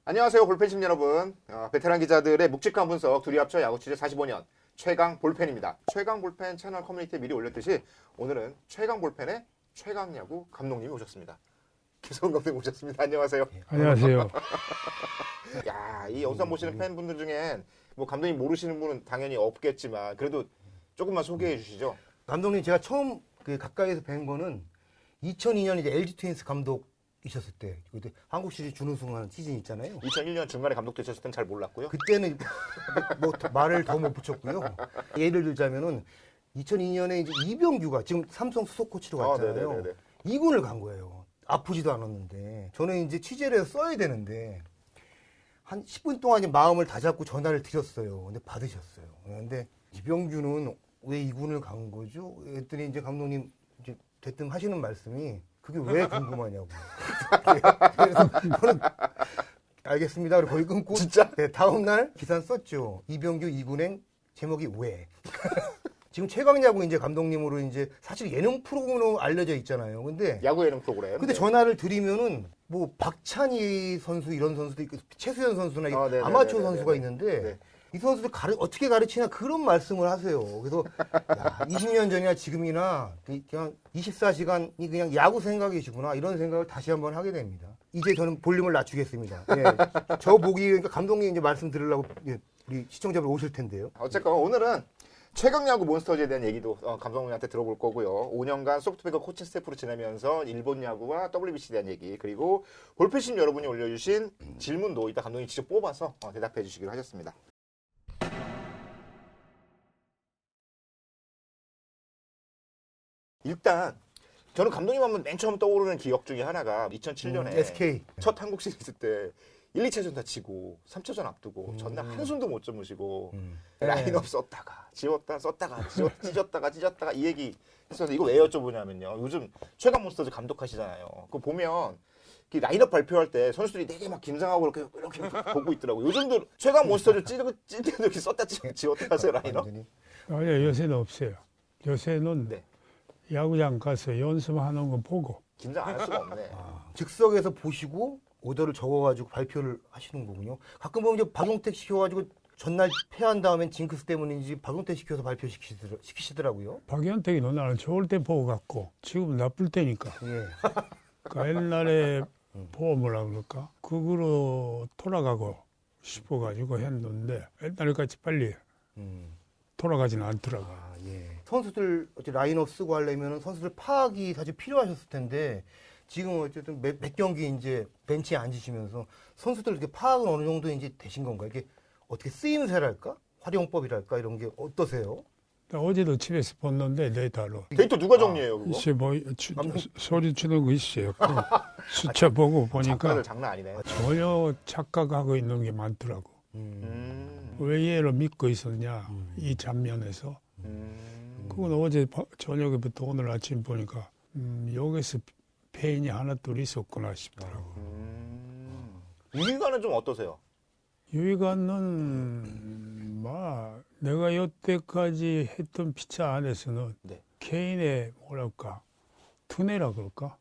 안녕하세요, 볼펜심 여러분. 베테랑 기자들의 묵직한 분석 둘이 합쳐 야구 취재 45년 최강 볼펜입니다. 최강 볼펜 채널 커뮤니티에 미리 올렸듯이 오늘은 최강 볼펜의 최강 야구 감독님이 오셨습니다. 김성훈 감독님 오셨습니다. 안녕하세요. 안녕하세요. 야, 이 영상 보시는 팬분들 중엔 뭐 감독님 모르시는 분은 당연히 없겠지만 그래도 조금만 소개해 주시죠. 감독님 제가 처음 가까이에서 뵌 거는 2002년 이제 LG 트윈스 감독이셨을 때 그때 한국 시리즈 준우승한 시즌 있잖아요. 2001년 중간에 감독 되셨을 땐 잘 몰랐고요. 그때는 뭐 말을 더 못 붙였고요. 예를 들자면은 2002년에 이제 이병규가 지금 삼성 수석 코치로 갔잖아요. 네네네네. 2군을 간 거예요. 아프지도 않았는데 저는 이제 취재를 해서 써야 되는데 한 10분 동안 이제 마음을 다잡고 전화를 드렸어요. 근데 받으셨어요. 근데 이병규는 왜 2군을 간 거죠? 했더니 이제 감독님 이제 대뜸 하시는 말씀이 그게 왜 궁금하냐고. 그래서 저는 알겠습니다. 그리고 거의 끊고 진짜? 네, 다음 날 기사 썼죠. 이병규 2군행 제목이 왜? 지금 최강야구 이제 감독님으로 이제 사실 예능 프로그램으로 알려져 있잖아요. 근데 야구 예능 프로그램. 근데 네. 전화를 드리면은 뭐 박찬희 선수 이런 선수도 있고 최수현 선수나 네네네네네. 아마추어 선수가 있는데 네. 이 선수들 어떻게 가르치냐 그런 말씀을 하세요. 그래서 야, 20년 전이나 지금이나 그냥 24시간이 그냥 야구 생각이시구나 이런 생각을 다시 한번 하게 됩니다. 이제 저는 볼륨을 낮추겠습니다. 예. 저 보기 그러니까 감독님 이제 말씀 들으려고 우리 시청자분 오실 텐데요. 어쨌건 오늘은 최강 야구 몬스터즈에 대한 얘기도 감독님한테 들어볼 거고요. 5년간 소프트뱅크 코칭 스태프로 지내면서 일본 야구와 WBC에 대한 얘기 그리고 볼펜심 여러분이 올려주신 질문도 이따 감독님 직접 뽑아서 대답해 주시기로 하셨습니다. 일단 저는 감독님 하면 맨 처음 떠오르는 기억 중에 하나가 2007년에 SK 첫 한국 시리즈 때 1, 2차전 다치고 3차전 앞두고 전날 한숨도 못 주무시고 라인업 썼다가 지웠다 썼다가 찢었다가 찢었다가 이 얘기 했어서 이거 왜 여쭤보냐면요. 요즘 최강 몬스터즈 감독하시잖아요. 그거 보면 라인업 발표할 때 선수들이 되게 막 긴장하고 이렇게 보고 있더라고요. 요즘도 최강 몬스터즈 찔 때도 이렇게 썼다 지웠다 하세요, 라인업? 아니, 요새는 없어요. 요새는 네. 야구장 가서 연습하는 거 보고 긴장 안 할 수가 없네. 즉석에서 보시고 오더를 적어가지고 발표를 하시는 거군요. 가끔 보면 이제 박용택 시켜가지고 전날 패한 다음엔 징크스 때문인지 박용택 시켜서 발표시키시더라고요. 박연택이 나는 좋을 때 보고 갔고 지금 나쁠 때니까. 예. 그러니까 옛날에 뭐라 그럴까? 그거로 돌아가고 싶어가지고 했는데 옛날같이 빨리 돌아가지는 않더라고. 아, 예. 선수들 어째 라인업 쓰고 하려면 선수들 파악이 사실 필요하셨을 텐데 지금 어쨌든 몇 경기 이제 벤치에 앉으시면서 선수들 이렇게 파악은 어느 정도 이제 되신 건가요? 이게 어떻게 쓰임새랄까? 활용법이랄까? 이런 게 어떠세요? 어제도 집에서 봤는데 데이터로. 데이터 누가 정리해요, 그거? 있어요. 뭐 소리 치는 거 있어요. 그 숫자 보고 보니까 작가들 장난 아니네. 전혀 착각하고 있는 게 많더라고. 왜 얘를 믿고 있었냐 이 장면에서. 그건 어제 저녁에부터 오늘 아침 보니까 여기서 페인이 하나 둘 있었구나 싶더라고. 유희관은 좀 어떠세요? 유희관은 내가 여태까지 했던 피차 안에서는 네. 개인의 뭐랄까 두뇌라 그럴까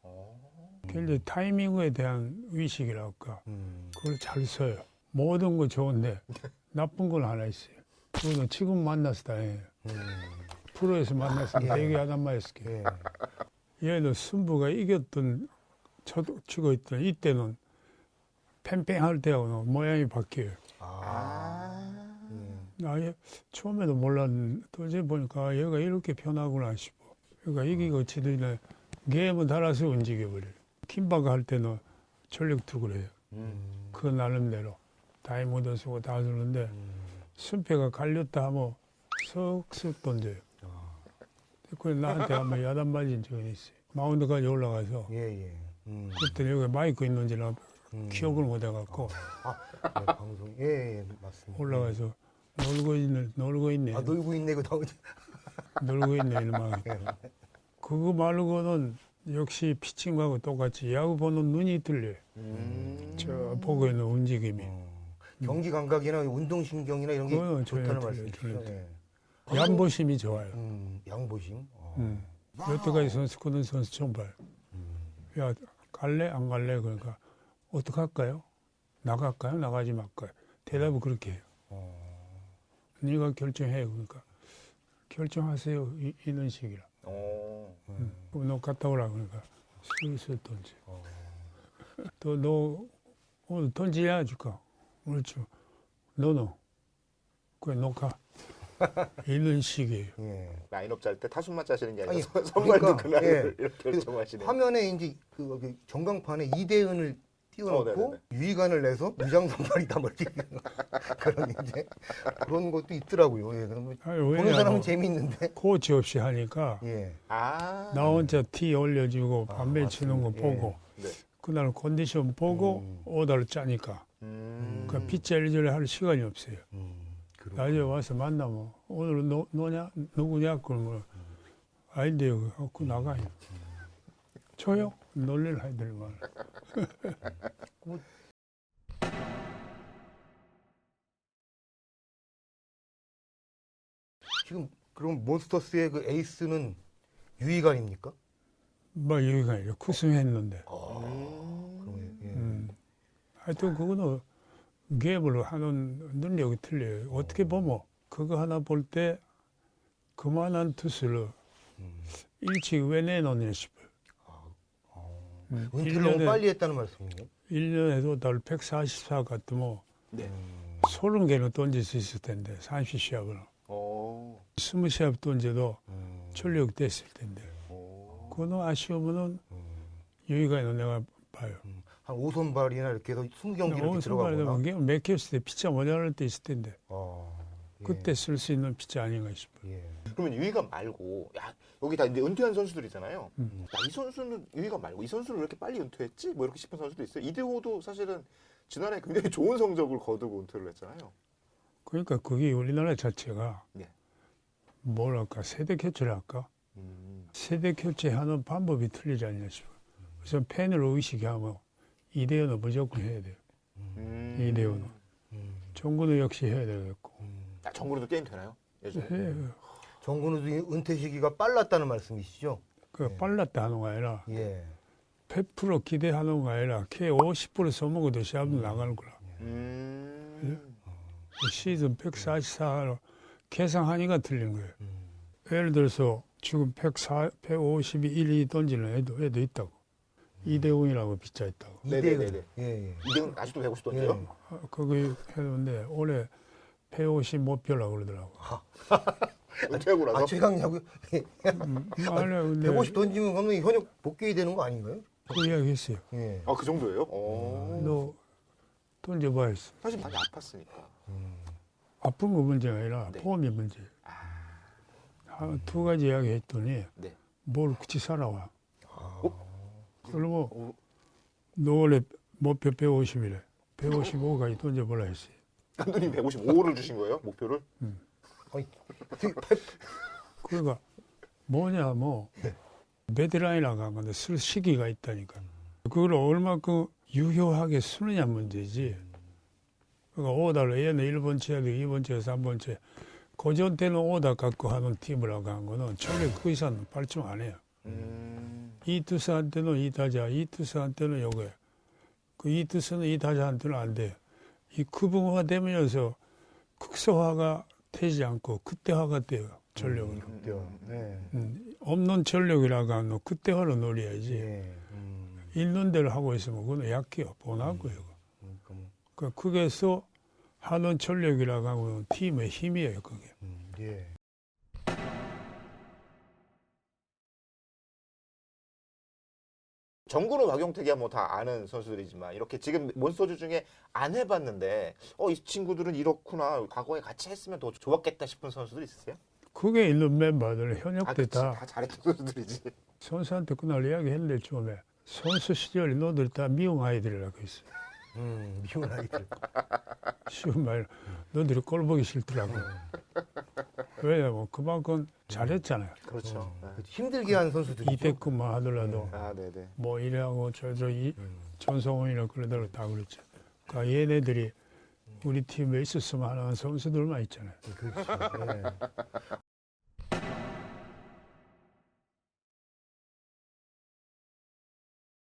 굉장히 타이밍에 대한 의식이라 할까 그걸 잘 써요. 모든 거 좋은데 나쁜 건 하나 있어요. 그거는 지금 만나서 다행이에요. 프로에서 만났으면 얘기하단 말이었을게. 예. 얘는 승부가 이겼던 저도 치고 있던 이때는 팽팽할 때하고는 모양이 바뀌어요. 나 처음에도 몰랐는데 도저히 보니까 얘가 이렇게 변하구나 싶어. 그러니까 이기고 지더니 게임은 달아서 움직여버려요. 킴바가 할 때는 전력 투구를 해요. 그 나름대로 다이 묻어 쓰고 다 주는데 승패가 갈렸다 하면 석석 던져요. 그래 나한테 한번 야단 맞은 적은 있어요. 마운드까지 올라가서 예. 그때 여기 마이크 있는지는 기억을 못 해갖고 네, 방송. 예, 맞습니다. 올라가서 놀고 있네. 아, 놀고 있네, 그 다음에. 놀고 있네 이놈아. 그거 말고는 역시 피칭하고 똑같이 야구 보는 눈이 틀려요. 저 보고 있는 움직임이. 경기 감각이나 운동신경이나 이런 게 그거는 좋다는 전혀 말씀이시죠? 틀려요. 예. 양보심이 좋아요. 양보심. 여태까지 선수 거는 선수 처음 봐요. 야 갈래 안 갈래 그러니까 어떡할까요? 나갈까요? 나가지 말까요? 대답을 그렇게 해요. 네가 결정해. 그러니까 결정하세요. 이런 식이라. 그럼 너 갔다 오라. 그러니까 슬슬 던지. 또 너 오늘 던지야 줄까? 그렇죠. 너는 그래 너 가. 이런 식이에요. 예. 라인업 짤 때 타순만 짜시는 게 아니, 아니라 선발도 그러니까, 그날 예. 이렇게 결정하시네. 화면에 이제 그 전광판에 이대은을 띄워놓고 유희관을 내서 무장 선발이다 뭐 이렇게 그런 이제 그런 것도 있더라고요. 예. 그런 거 아니, 보는 왜냐면 사람은 재미있는데. 코치 없이 하니까 예. 아. 나 혼자 티 올려주고 반배 치는 거 맞습니다. 보고 네. 그날 컨디션 보고 오다를 짜니까 그 빗자리질 할 시간이 없어요. 나중에 와서 만나면 오늘 너냐 누구냐 그러면 아닌데요. 그 나가요. 저요? 놀릴 아이들만. 지금 그럼 몬스터스의 그 에이스는 유희관입니까? 뭐 여기가 아니라 쿠승했는데. 그러면, 예. 하여튼 그거는 게임을 하는 능력이 틀려요. 어떻게 보면 그거 하나 볼 때 그만한 투수를 일찍 왜 내놓냐 싶어요. 은퇴를 너무 빨리 했다는 말씀이에요? 1년에도 달 144 같으면 네. 30개는 던질 수 있을 텐데 30시합을. 오. 20시합 던져도 전력 됐을 텐데. 오. 그거는 아쉬우면은 여기가 있는 내가 봐요. 한 5선발이나 이렇게 해서 20경기 이렇게 들어가거나. 몇 개였을 때 피자 모자랄 때 있을 텐데 예. 그때 쓸 수 있는 피자 아닌가 싶어요. 예. 그러면 유희관 말고 야 여기 다 이제 은퇴한 선수들이잖아요. 야, 이 선수는 유희관 말고 이 선수는 왜 이렇게 빨리 은퇴했지? 뭐 이렇게 싶은 선수도 있어요. 이대호도 사실은 지난해 굉장히 좋은 성적을 거두고 은퇴를 했잖아요. 그러니까 그게 우리나라 자체가 네. 뭐랄까 세대 교체를 할까? 세대 교체하는 방법이 틀리지 않냐 싶어요. 그래서 팬을 의식하면 이대호는 무조건 해야 돼요. 이대호는. 정근우 역시 해야 되겠고. 아, 정근우도 게임 되나요? 예전에. 해요. 정근우도 은퇴 시기가 빨랐다는 말씀이시죠? 그 빨랐다 하는 거 아니라 예. 100% 기대하는 거 아니라 걔 50% 써먹어도 시합은 나가는 거라. 시즌 144로 계산하니까 틀린 거예요. 예를 들어서 지금 151이 던지는 애도 있다고. 이대웅이라고 빗자 있다고. 네네네네. 예, 예. 이대훈 아직도 150 던져요? 거기 했는데 올해 150 목표라고 그러더라고. 은퇴하고 나서? 아, 최강야구 아니, 근데 150 던지면 감독이 현역 복귀해야 되는 거 아닌가요? 그 이야기 했어요. 예. 아, 그 정도예요? 오. 너 던져봐 했어. 사실 많이 아팠으니까. 아픈 거 문제가 아니라 네. 폼이 문제예요. 두 가지 이야기 했더니 네. 뭘 굳이 살아와. 그러면 어. 너 원래 목표 150이래. 155까지 던져보라 했어요. 감독님 155를 주신 거예요? 목표를? 아니, 그러니까 뭐냐 뭐 베테랑이라고 한 건데 쓸 시기가 있다니까. 그걸 얼마큼 유효하게 쓰느냐 문제지. 그러니까 오다를 얘는 1번 쳐야 돼, 2번 쳐야 돼, 3번 쳐야 돼. 고전 때는 오다 갖고 하는 팀이라고 한 거는 전혀 그 이상 발전 안 해요. 이 투수한테는 이 타자, 이 투수한테는 요게. 그 이 투수는 이 타자한테는 안 돼. 이 구분화 되면서 극소화가 되지 않고 극대화가 돼요. 전력은. 네. 없는 전력이라고 하는 거 극대화로 노려야지. 예. 있는 대로 하고 있으면 그건 약해요. 뻔하고요. 그러니까 그게서 하는 전력이라고 하면 팀의 힘이에요. 그게. 예. 정근우, 박용택이야 뭐 다 아는 선수들이지만 이렇게 지금 몬스터즈 중에 안 해봤는데 이 친구들은 이렇구나 과거에 같이 했으면 더 좋았겠다 싶은 선수들 있으세요? 그게 있는 멤버들은 현역 때 그치. 다 다 잘했던 선수들이지. 선수한테 그날 이야기했는데 처음에 선수 시절 너들 다 미용 아이들이라고 했어요. 미운 아이들. 쉬운 말 너들이 꼴 보기 싫더라고. 왜냐면 그만큼 잘했잖아요. 그렇죠. 힘들게 한 선수들이죠. 이때급만 하더라도 아, 네네. 뭐 이래하고 전성훈이나 그러더라도 다 그랬죠. 그러니까 얘네들이 우리 팀에 있었으면 하는 선수들만 있잖아요. 그렇죠.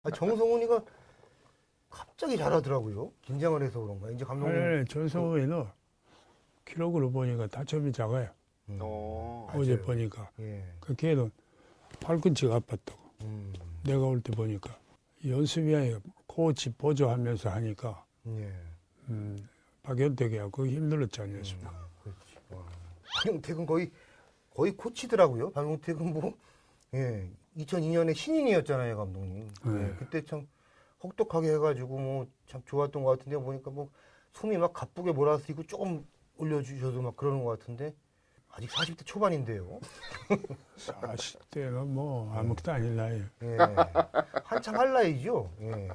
예. 정성훈이가 갑자기 잘하더라고요. 긴장을 해서 그런가. 이제 감독님. 아니, 전성호에는 기록으로 보니까 다점이 작아요. 어제 맞아요. 보니까. 예. 그 걔는 팔꿈치가 아팠다고. 음. 내가 올 때 보니까. 연습이 아니라 코치 보조하면서 하니까 예. 박연택이야 그거 힘들었잖아요. 그렇지. 와. 박용택은 거의 코치더라고요. 박용택은 뭐, 예. 2002년에 신인이었잖아요, 감독님. 예. 네. 그때 참 혹독하게 해가지고 뭐 참 좋았던 것 같은데 보니까 뭐 숨이 막 가쁘게 몰아쓰이고 조금 올려주셔도 막 그러는 것 같은데 아직 40대 초반인데요. 40대가 뭐 아무것도 아닐 나이에요. 예. 한참 할 나이죠. 예.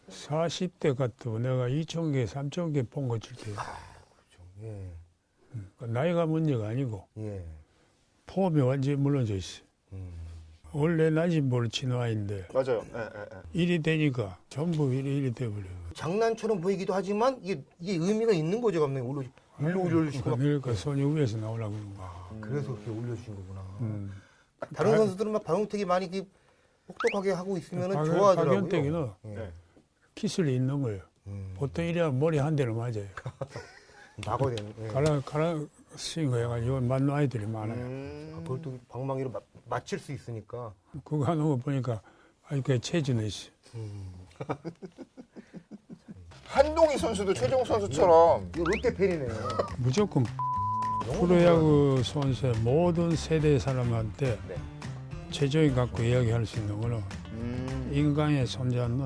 40대 같아도 내가 2,000개, 3,000개 본 거 칠 때. 그렇죠. 예. 나이가 문제가 아니고 예. 폼이 완전히 무너져 있어. 원래 낮은 볼을 치는 아이인데 맞아요. 일이 되니까 전부 일이 돼버려요. 장난처럼 보이기도 하지만 이게 의미가 있는 거죠, 감독님. 일로 올려주시고 막. 그러니까 손이 위에서 나오려고 그런 거. 그래서 그렇게 올려주신 거구나. 다른 다른 선수들은 막 박용택이 많이 이렇게 혹독하게 하고 있으면 박- 좋아하더라고요. 박연택이는 예. 네. 기술이 있는 거예요. 보통 이래야 머리 한 대를 맞아요. 낙어된. 예. 갈아 쓰인 거 해가지고 맞는 아이들이 많아요. 그걸 또 방망이로 맞힐 수 있으니까. 그거 하는 거 보니까 아직까지 체질은 있어. 한동희 선수도 최종 선수처럼 이거 롯데 팬이네요. 무조건 프로야구 선수의 모든 세대 사람한테 네. 최종이 갖고 이야기할 수 있는 거는 인간의 존재하는